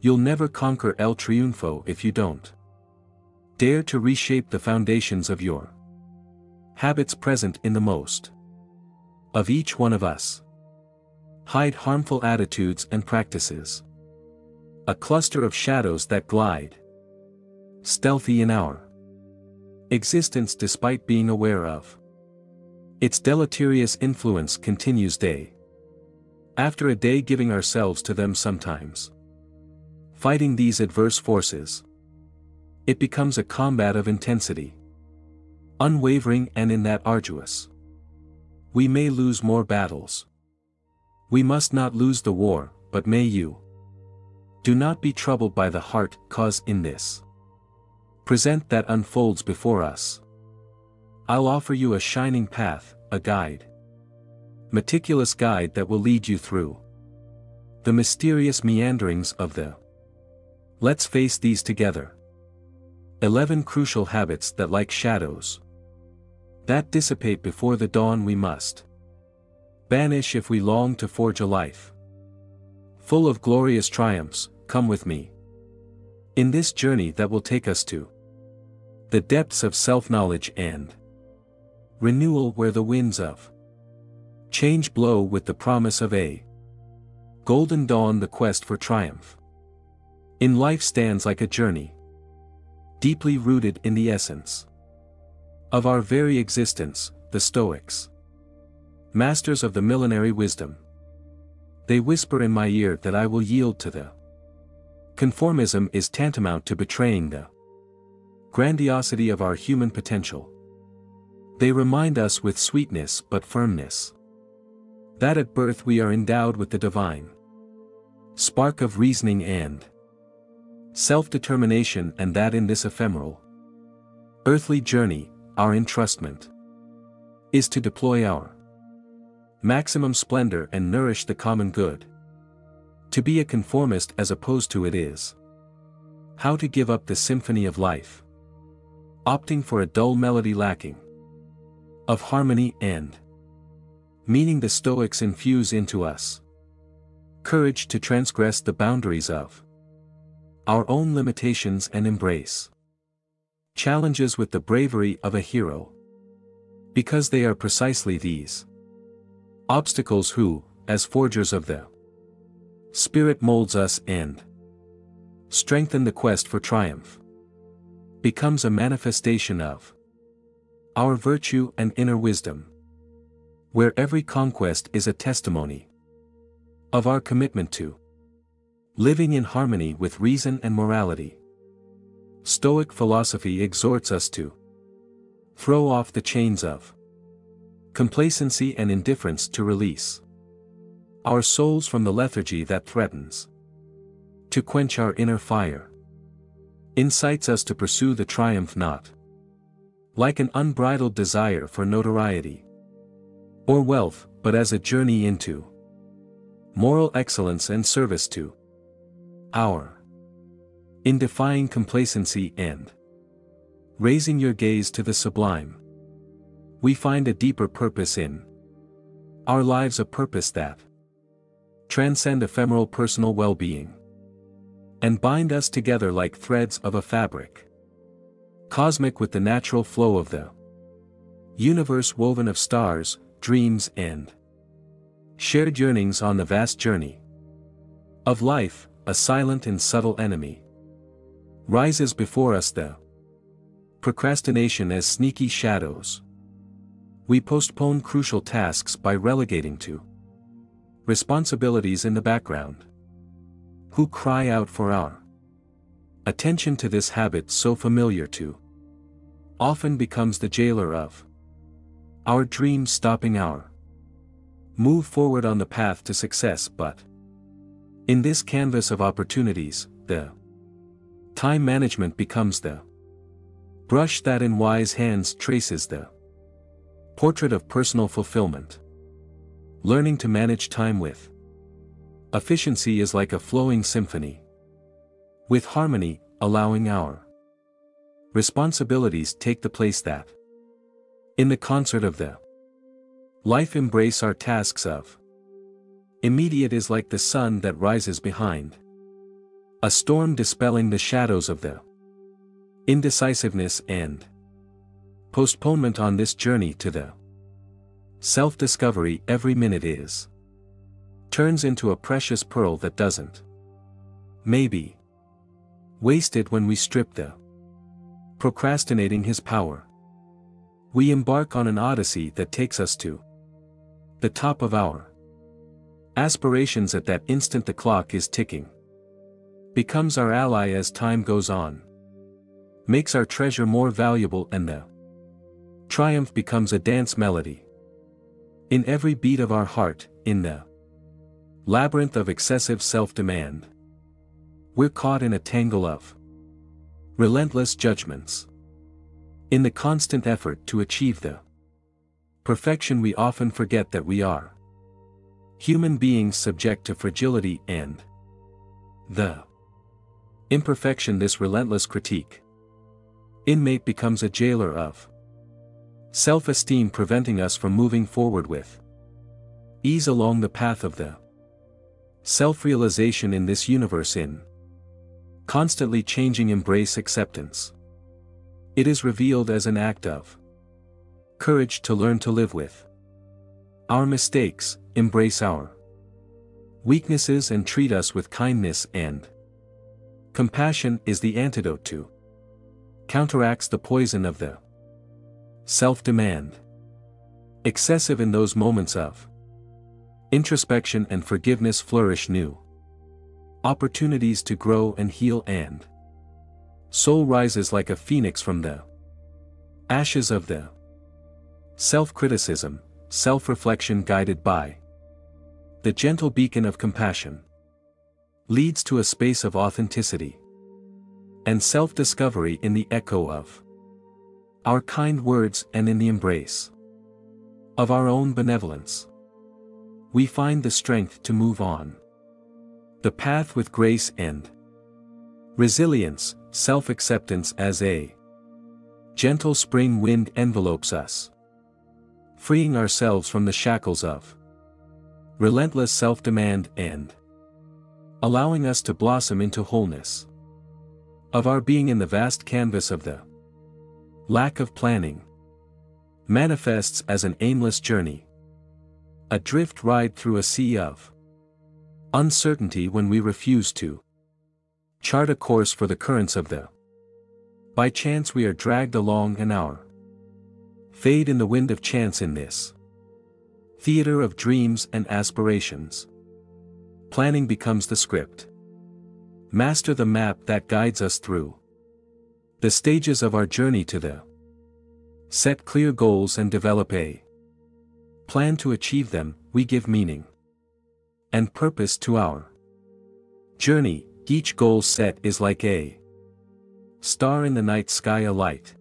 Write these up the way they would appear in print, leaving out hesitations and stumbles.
You'll never conquer el triunfo if you don't dare to reshape the foundations of your habits present in the most of each one of us. Hide harmful attitudes and practices. A cluster of shadows that glide stealthy in our existence despite being aware of its deleterious influence continues day after a day, giving ourselves to them sometimes. Fighting these adverse forces, it becomes a combat of intensity, unwavering, and in that arduous we may lose more battles. We must not lose the war, but may you do not be troubled by the heart, cause in this present that unfolds before us I'll offer you a shining path, a guide, meticulous guide that will lead you through the mysterious meanderings of the let's face these together 11 crucial habits that, like shadows that dissipate before the dawn, we must banish if we long to forge a life full of glorious triumphs. Come with me in this journey that will take us to the depths of self-knowledge and renewal, where the winds of change blow with the promise of a golden dawn. The quest for triumph in life stands like a journey deeply rooted in the essence of our very existence. The Stoics, masters of the millenary wisdom, they whisper in my ear that I will yield to the conformism is tantamount to betraying the grandiosity of our human potential. They remind us with sweetness but firmness that at birth we are endowed with the divine spark of reasoning and self-determination, and that in this ephemeral earthly journey, our entrustment is to deploy our maximum splendor and nourish the common good. To be a conformist as opposed to it is how to give up the symphony of life, opting for a dull melody lacking of harmony and meaning. The Stoics infuse into us courage to transgress the boundaries of our own limitations and embrace challenges with the bravery of a hero, because they are precisely these obstacles who, as forgers of the spirit, molds us and strengthen. The quest for triumph becomes a manifestation of our virtue and inner wisdom, where every conquest is a testimony of our commitment to living in harmony with reason and morality. Stoic philosophy exhorts us to throw off the chains of complacency and indifference, to release our souls from the lethargy that threatens to quench our inner fire. Incites us to pursue the triumph not like an unbridled desire for notoriety or wealth, but as a journey into moral excellence and service to our. In defying complacency and raising your gaze to the sublime, we find a deeper purpose in our lives, a purpose that transcend ephemeral personal well-being and bind us together like threads of a fabric cosmic with the natural flow of the universe, woven of stars, dreams, and shared yearnings. On the vast journey of life, a silent and subtle enemy rises before us, the procrastination. As sneaky shadows, we postpone crucial tasks by relegating to responsibilities in the background, who cry out for our attention. To this habit so familiar to often becomes the jailer of our dreams, stopping our move forward on the path to success. But in this canvas of opportunities, the time management becomes the brush that in wise hands traces the portrait of personal fulfillment. Learning to manage time with efficiency is like a flowing symphony with harmony, allowing our responsibilities take the place that in the concert of the life embrace. Our tasks of immediate is like the sun that rises behind A storm dispelling the shadows of the indecisiveness and postponement on this journey to the self-discovery. Every minute turns into a precious pearl that doesn't maybe wasted when we strip the procrastinating his power. We embark on an odyssey that takes us to the top of our aspirations. At that instant the clock is ticking, becomes our ally as time goes on, makes our treasure more valuable, and the triumph becomes a dance melody in every beat of our heart. In the labyrinth of excessive self-demand, we're caught in a tangle of relentless judgments. In the constant effort to achieve the perfection, we often forget that we are human beings subject to fragility and the imperfection. This relentless critique inmate becomes a jailer of self-esteem, preventing us from moving forward with ease along the path of the self-realization. In this universe in constantly changing, embrace acceptance. It is revealed as an act of courage to learn to live with our mistakes, embrace our weaknesses, and treat us with kindness and compassion is the antidote to counteracts the poison of the self-demand. Excessive in those moments of introspection and forgiveness flourish new opportunities to grow and heal, and soul rises like a phoenix from the ashes of the self-criticism. Self-reflection guided by the gentle beacon of compassion leads to a space of authenticity and self-discovery. In the echo of our kind words and in the embrace of our own benevolence, we find the strength to move on the path with grace and resilience. Self-acceptance as a gentle spring wind envelopes us, freeing ourselves from the shackles of relentless self-demand and allowing us to blossom into wholeness of our being. In the vast canvas of the lack of planning manifests as an aimless journey, a drift ride through a sea of uncertainty. When we refuse to chart a course for the currents of the by chance, we are dragged along an hour fade in the wind of chance. In this theater of dreams and aspirations, planning becomes the script. Master the map that guides us through the stages of our journey to the set clear goals and develop a plan to achieve them. We give meaning and purpose to our journey. Each goal set is like a star in the night sky, a light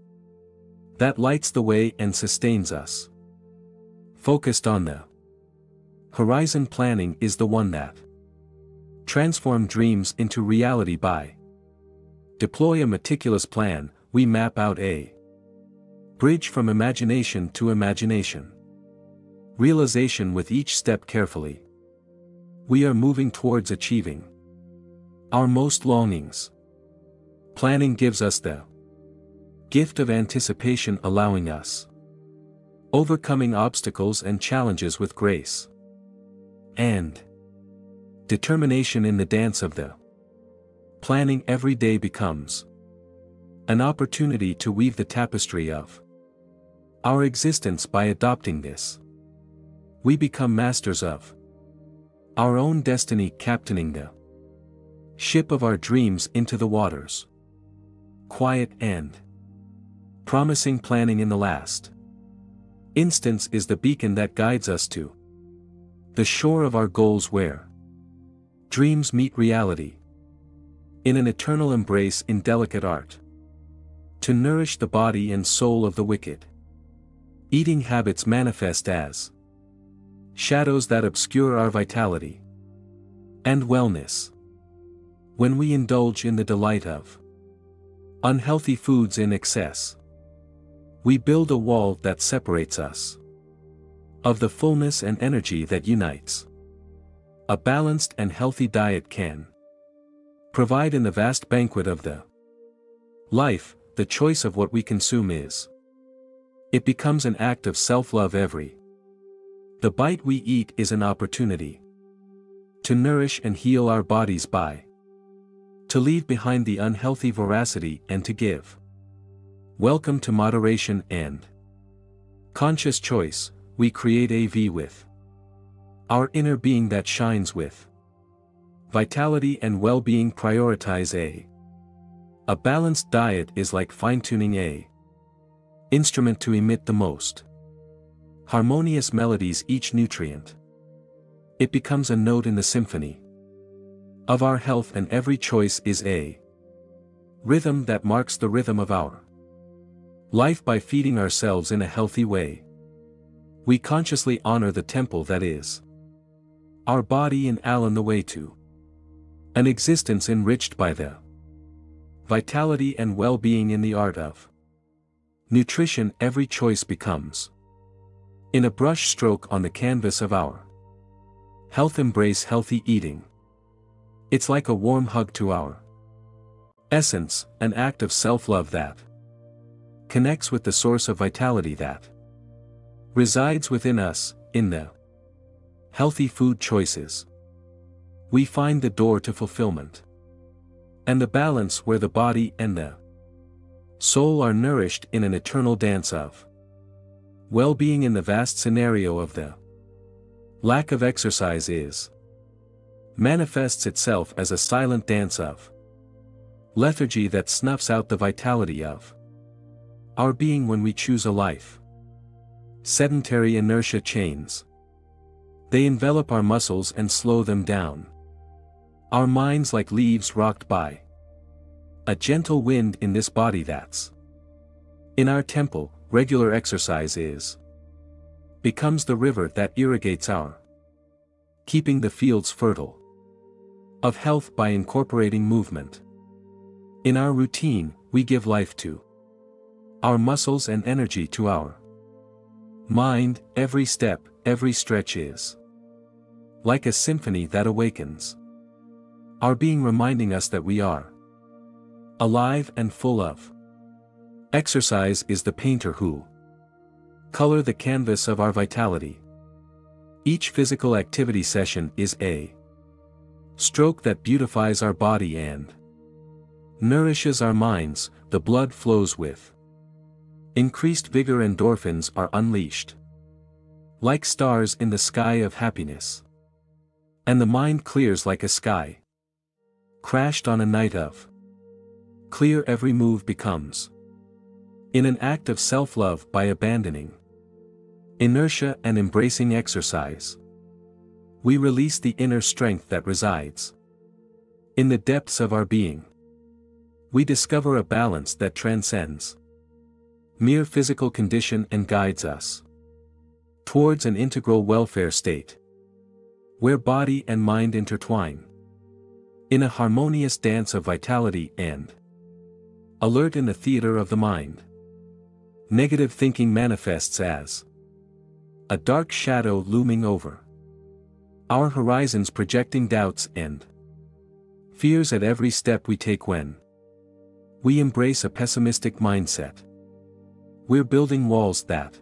that lights the way and sustains us. Focused on the horizon, planning is the one that transforms dreams into reality. By deploy a meticulous plan, we map out a bridge from imagination to imagination realization. With each step carefully, we are moving towards achieving our most longings. Planning gives us the gift of anticipation, allowing us overcoming obstacles and challenges with grace and determination. In the dance of the planning, every day becomes an opportunity to weave the tapestry of our existence. By adopting this, we become masters of our own destiny, captaining the ship of our dreams into the waters. Quiet and promising, planning in the last instance is the beacon that guides us to the shore of our goals, where dreams meet reality in an eternal embrace. In delicate art to nourish the body and soul of the wicked, eating habits manifest as shadows that obscure our vitality and wellness. When we indulge in the delight of unhealthy foods in excess, we build a wall that separates us of the fullness and energy that unites. A balanced and healthy diet can provide in the vast banquet of the life, the choice of what we consume is. It becomes an act of self-love every. The bite we eat is an opportunity to nourish and heal our bodies by. To leave behind the unhealthy voracity and to give. Welcome to moderation and conscious choice, we create AV with our inner being that shines with vitality and well-being. Prioritize a balanced diet is like fine-tuning a instrument to emit the most harmonious melodies each nutrient. It becomes a note in the symphony of our health, and every choice is a rhythm that marks the rhythm of our life. By feeding ourselves in a healthy way, we consciously honor the temple that is our body and allow the way to an existence enriched by the vitality and well-being. In the art of nutrition, every choice becomes in a brush stroke on the canvas of our health. Embrace healthy eating. It's like a warm hug to our essence, an act of self-love that connects with the source of vitality that resides within us. In the healthy food choices, we find the door to fulfillment and the balance where the body and the soul are nourished in an eternal dance of well-being. In the vast scenario of the lack of exercise is manifests itself as a silent dance of lethargy that snuffs out the vitality of our being. When we choose a life sedentary, inertia chains, they envelop our muscles and slow them down. Our minds like leaves rocked by a gentle wind. In this body that's in our temple, regular exercise becomes the river that irrigates our keeping the fields fertile of health. By incorporating movement in our routine, we give life to our muscles and energy to our mind. Every step, every stretch is like a symphony that awakens our being, reminding us that we are alive and full of. Exercise is the painter who color the canvas of our vitality. Each physical activity session is a stroke that beautifies our body and nourishes our minds. The blood flows with increased vigor. Endorphins are unleashed like stars in the sky of happiness, and the mind clears like a sky crashed on a night of clear. Every move becomes in an act of self-love. By abandoning inertia and embracing exercise, we release the inner strength that resides in the depths of our being. We discover a balance that transcends mere physical condition and guides us towards an integral welfare state, where body and mind intertwine in a harmonious dance of vitality and alert. In the theater of the mind, negative thinking manifests as a dark shadow looming over our horizons, projecting doubts and fears at every step we take. When we embrace a pessimistic mindset, we're building walls that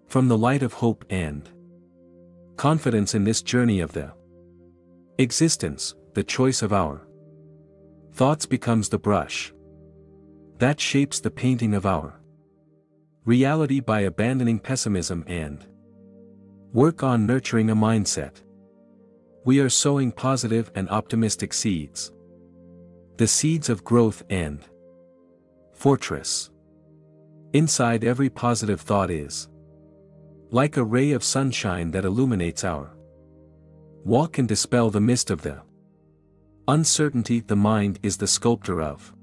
from the light of hope and confidence. In this journey of the existence, the choice of our thoughts becomes the brush that shapes the painting of our reality. By abandoning pessimism and work on nurturing a mindset, we are sowing positive and optimistic seeds, the seeds of growth and fortress. Inside every positive thought is like a ray of sunshine that illuminates our walk and dispel the mist of the uncertainty. The mind is the sculptor of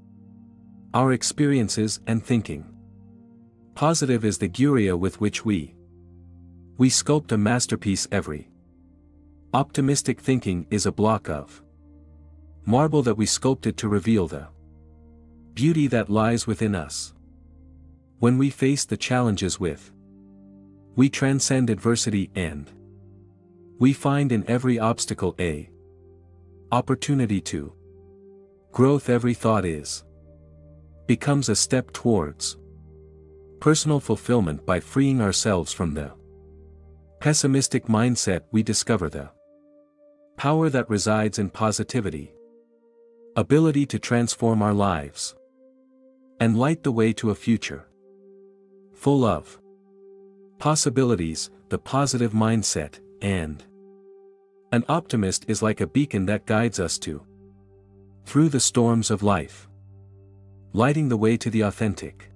our experiences and thinking. Positive is the guria with which we sculpt a masterpiece. Every optimistic thinking is a block of marble that we sculpted to reveal the beauty that lies within us. When we face the challenges we transcend adversity and we find in every obstacle a opportunity to Growth every thought is. Becomes a step towards personal fulfillment. By freeing ourselves from the pessimistic mindset, we discover the power that resides in positivity, ability to transform our lives, and light the way to a future full of possibilities. The positive mindset, and an optimist, is like a beacon that guides us through the storms of life, lighting the way to the authentic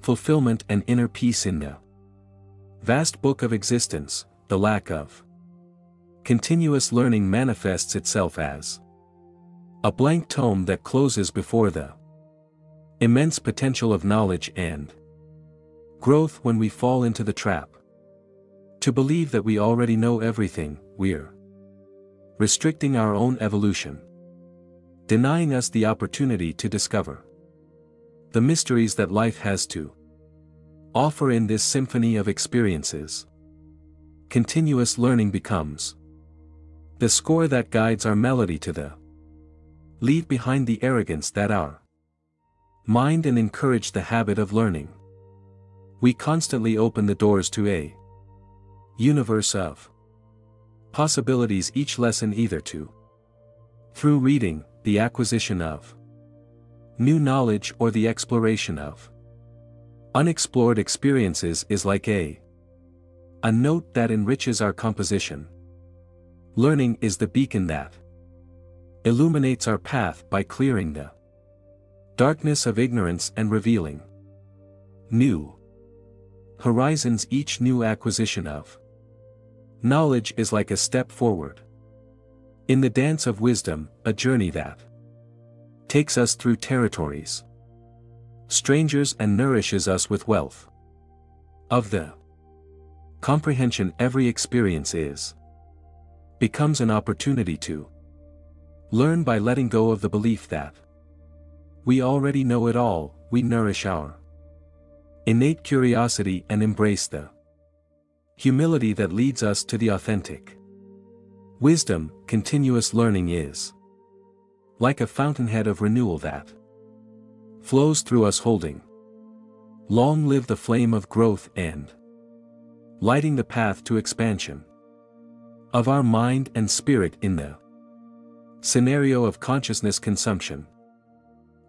fulfillment and inner peace. In the vast book of existence, the lack of continuous learning manifests itself as a blank tome that closes before the immense potential of knowledge and growth. When we fall into the trap to believe that we already know everything, we're restricting our own evolution, denying us the opportunity to discover the mysteries that life has to offer in this symphony of experiences. Continuous learning becomes the score that guides our melody to the leave behind the arrogance that our mind and encourage the habit of learning. We constantly open the doors to a universe of possibilities. Each lesson, either through reading, the acquisition of new knowledge, or the exploration of unexplored experiences, is like a note that enriches our composition. Learning is the beacon that illuminates our path by clearing the darkness of ignorance and revealing new horizons. Each new acquisition of knowledge is like a step forward in the dance of wisdom, a journey that takes us through territories, strangers, and nourishes us with wealth of the comprehension. Every experience becomes an opportunity to learn. By letting go of the belief that we already know it all, we nourish our innate curiosity and embrace the humility that leads us to the authentic wisdom. Continuous learning is like a fountainhead of renewal that flows through us, holding long live the flame of growth and lighting the path to expansion of our mind and spirit. In the scenario of consciousness consumption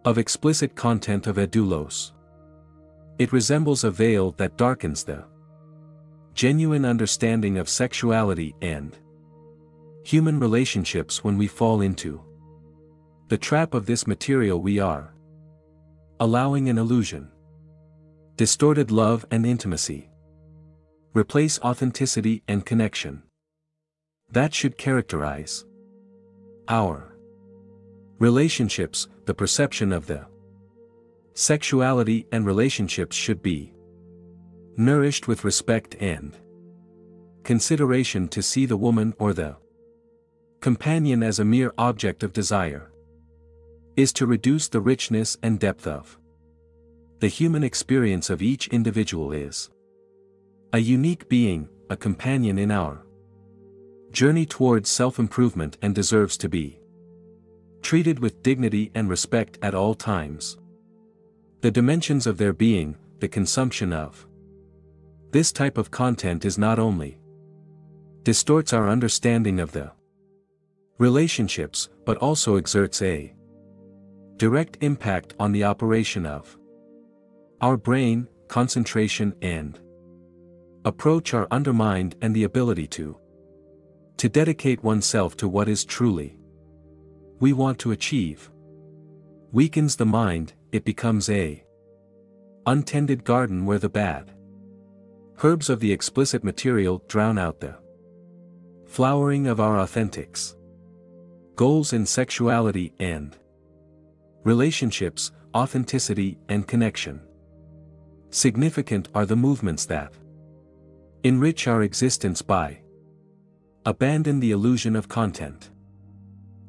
of explicit content of edulos, it resembles a veil that darkens the genuine understanding of sexuality and human relationships. When we fall into the trap of this material, we are allowing an illusion, distorted love and intimacy, replace authenticity and connection that should characterize our relationships. The perception of the sexuality and relationships should be nourished with respect and consideration. To see the woman or the companion as a mere object of desire is to reduce the richness and depth of the human experience. Of each individual is a unique being, a companion in our journey towards self-improvement, and deserves to be treated with dignity and respect at all times. The dimensions of their being, the consumption of this type of content, is not only distorts our understanding of the relationships, but also exerts a direct impact on the operation of our brain. Concentration and approach are undermined, and the ability to dedicate oneself to what is truly we want to achieve weakens the mind. It becomes a untended garden where the bad herbs of the explicit material drown out the flowering of our authentics. Goals in sexuality and relationships, authenticity and connection. Significant are the movements that enrich our existence. By abandon the illusion of content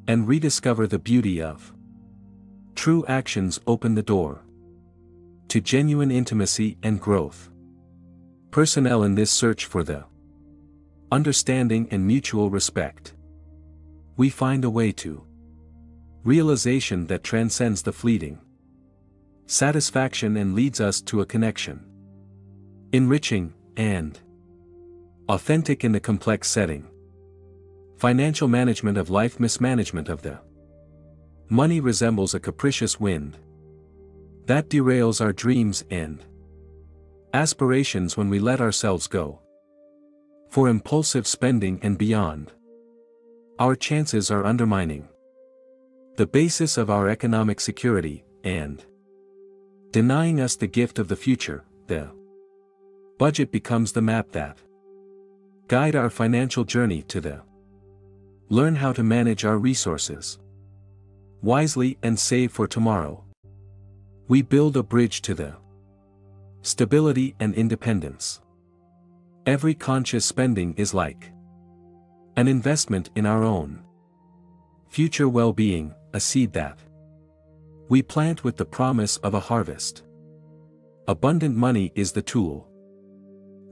and rediscover the beauty of true actions, open the door to genuine intimacy and growth. Personnel in this search for the understanding and mutual respect, we find a way to realization that transcends the fleeting, satisfaction and leads us to a connection, enriching and authentic in the complex setting. Financial management of life. Mismanagement of the money resembles a capricious wind that derails our dreams and aspirations when we let ourselves go for impulsive spending and beyond. Our chances are undermining the basis of our economic security and denying us the gift of the future. The budget becomes the map that guide our financial journey to the learn how to manage our resources wisely and save for tomorrow. We build a bridge to the stability and independence. Every conscious spending is like an investment in our own future well-being, a seed that we plant with the promise of a harvest. Abundant money is the tool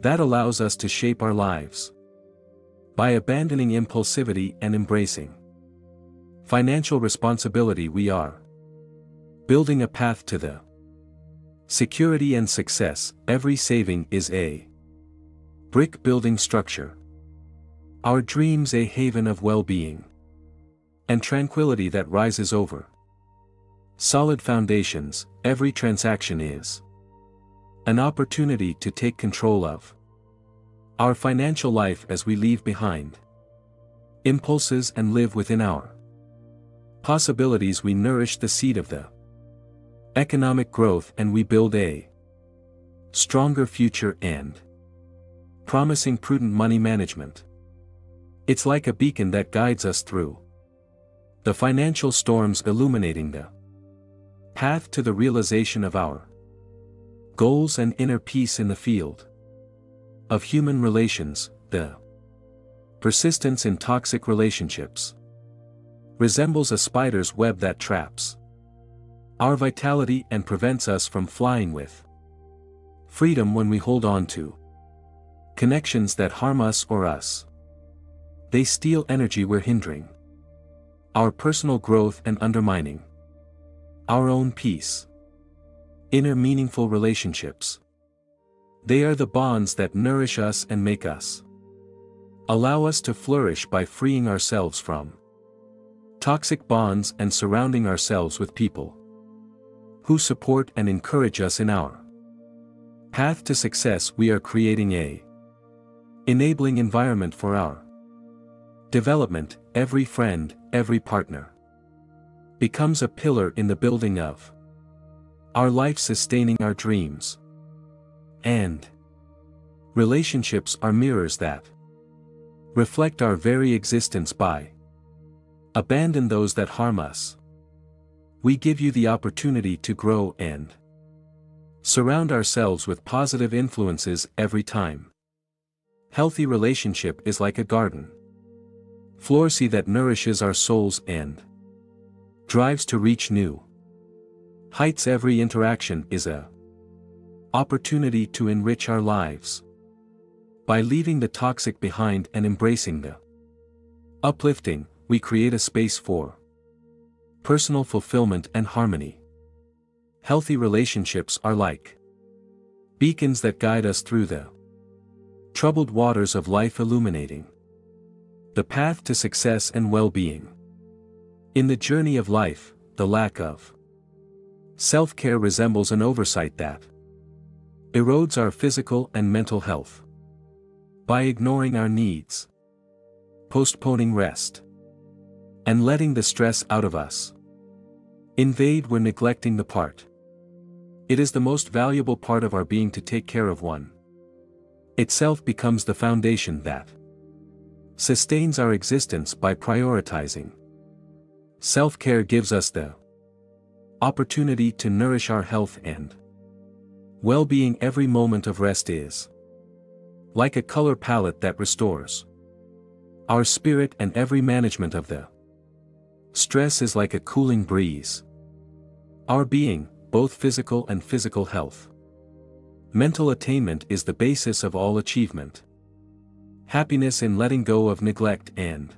that allows us to shape our lives by abandoning impulsivity and embracing financial responsibility. We are building a path to the security and success. Every saving is a brick building structure, our dreams a haven of well-being and tranquility that rises over solid foundations. Every transaction is an opportunity to take control of our financial life as we leave behind impulses and live within our possibilities. We nourish the seed of the economic growth and we build a stronger future and promising prudent money management. It's like a beacon that guides us through the financial storms, illuminating the path to the realization of our goals and inner peace in the field of human relations. The persistence in toxic relationships resembles a spider's web that traps our vitality and prevents us from flying with freedom. When we hold on to connections that harm us or us, they steal energy. We're hindering our personal growth and undermining our own peace. Inner meaningful relationships, they are the bonds that nourish us and make us allow us to flourish by freeing ourselves from toxic bonds and surrounding ourselves with people who support and encourage us in our path to success. We are creating a enabling environment for our development. Every friend, every partner becomes a pillar in the building of our life, sustaining our dreams. And relationships are mirrors that reflect our very existence. By abandon those that harm us, we give you the opportunity to grow and surround ourselves with positive influences every time. Healthy relationship is like a garden flourish that nourishes our souls and drives to reach new heights. Every interaction is a opportunity to enrich our lives by leaving the toxic behind and embracing the uplifting. We create a space for personal fulfillment and harmony. Healthy relationships are like beacons that guide us through the troubled waters of life, illuminating the path to success and well-being. In the journey of life, the lack of self-care resembles an oversight that erodes our physical and mental health. By ignoring our needs, postponing rest, and letting the stress out of us invade, we're neglecting the part. It is the most valuable part of our being to take care of one. Itself becomes the foundation that sustains our existence. By prioritizing self-care gives us the opportunity to nourish our health and well-being. Every moment of rest is like a color palette that restores our spirit, and every management of the stress is like a cooling breeze. Our being, both physical and physical health. Mental attainment is the basis of all achievement. Happiness in letting go of neglect and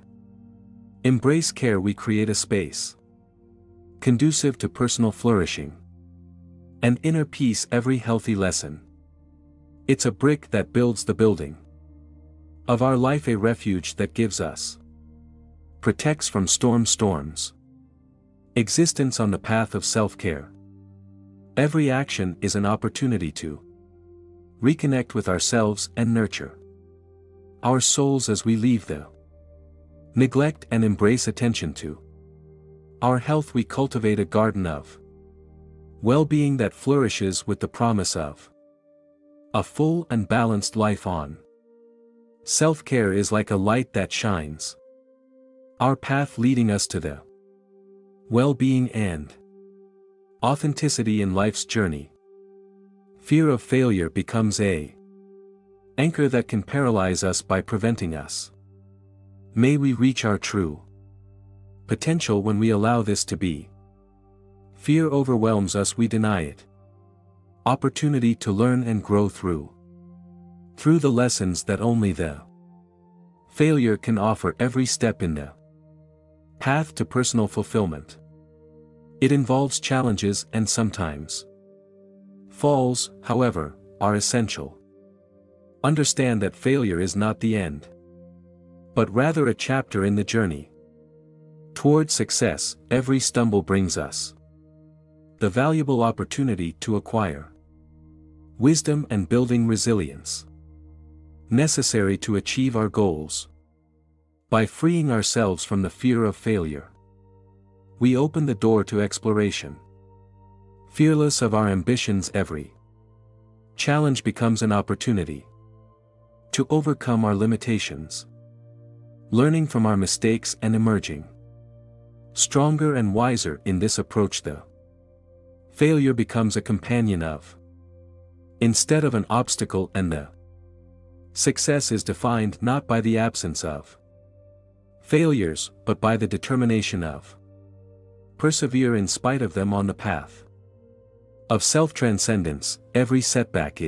embrace care. We create a space conducive to personal flourishing and inner peace. Every healthy lesson. It's a brick that builds the building of our life, a refuge that gives us protects from storms. Existence on the path of self-care. Every action is an opportunity to reconnect with ourselves and nurture our souls as we leave the neglect and embrace attention to our health. We cultivate a garden of well-being that flourishes with the promise of a full and balanced life. On self-care is like a light that shines our path, leading us to the well-being and authenticity in life's journey. Fear of failure becomes a anchor that can paralyze us by preventing us. May we reach our true potential when we allow this to be. Fear overwhelms us, we deny it opportunity to learn and grow through the lessons that only the failure can offer. Every step in the path to personal fulfillment. It involves challenges and sometimes falls, however, are essential. Understand that failure is not the end, but rather a chapter in the journey toward success. Every stumble brings us the valuable opportunity to acquire wisdom and building resilience necessary to achieve our goals. By freeing ourselves from the fear of failure, we open the door to exploration. Fearless of our ambitions, every challenge becomes an opportunity to overcome our limitations, learning from our mistakes and emerging stronger and wiser. In this approach, the failure becomes a companion of instead of an obstacle, and the success is defined not by the absence of failures, but by the determination of persevere in spite of them on the path of self-transcendence. Every setback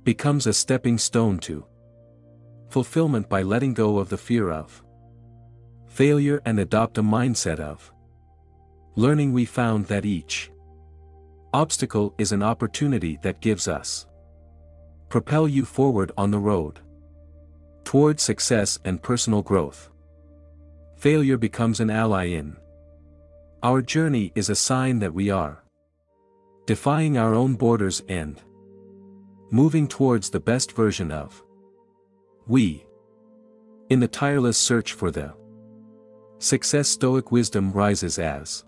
becomes a stepping stone to fulfillment. By letting go of the fear of failure and adopt a mindset of learning, we found that each obstacle is an opportunity that gives us propel you forward on the road toward success and personal growth. Failure becomes an ally in our journey, is a sign that we are defying our own borders and moving towards the best version of we. In the tireless search for the success, stoic wisdom rises as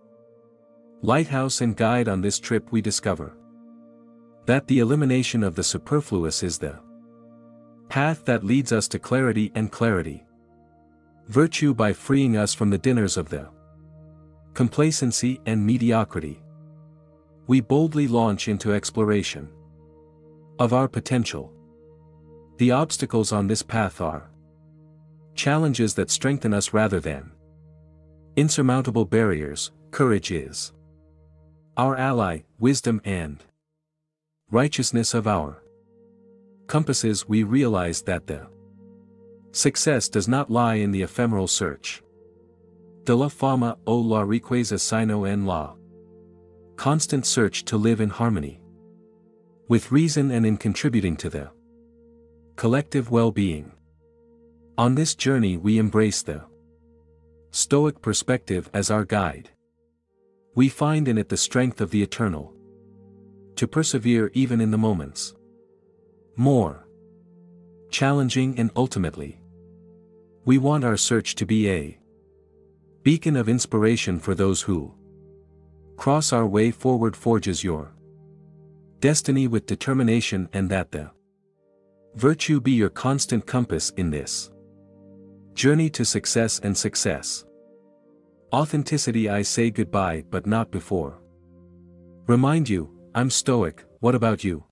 lighthouse and guide. On this trip we discover that the elimination of the superfluous is the path that leads us to clarity and virtue. By freeing us from the dinners of the complacency and mediocrity, we boldly launch into exploration of our potential. The obstacles on this path are challenges that strengthen us rather than insurmountable barriers. Courage is our ally, wisdom and righteousness of our compasses. We realize that the success does not lie in the ephemeral search de la fama o la riqueza, sino en la constant search to live in harmony with reason and in contributing to the collective well-being. On this journey we embrace the stoic perspective as our guide. We find in it the strength of the eternal to persevere even in the moments more challenging, and ultimately we want our search to be a beacon of inspiration for those who cross our way forward. Forges your destiny with determination, and that the virtue be your constant compass in this journey to success and success. Authenticity. I say goodbye but not before. Remind you, I'm stoic. What about you?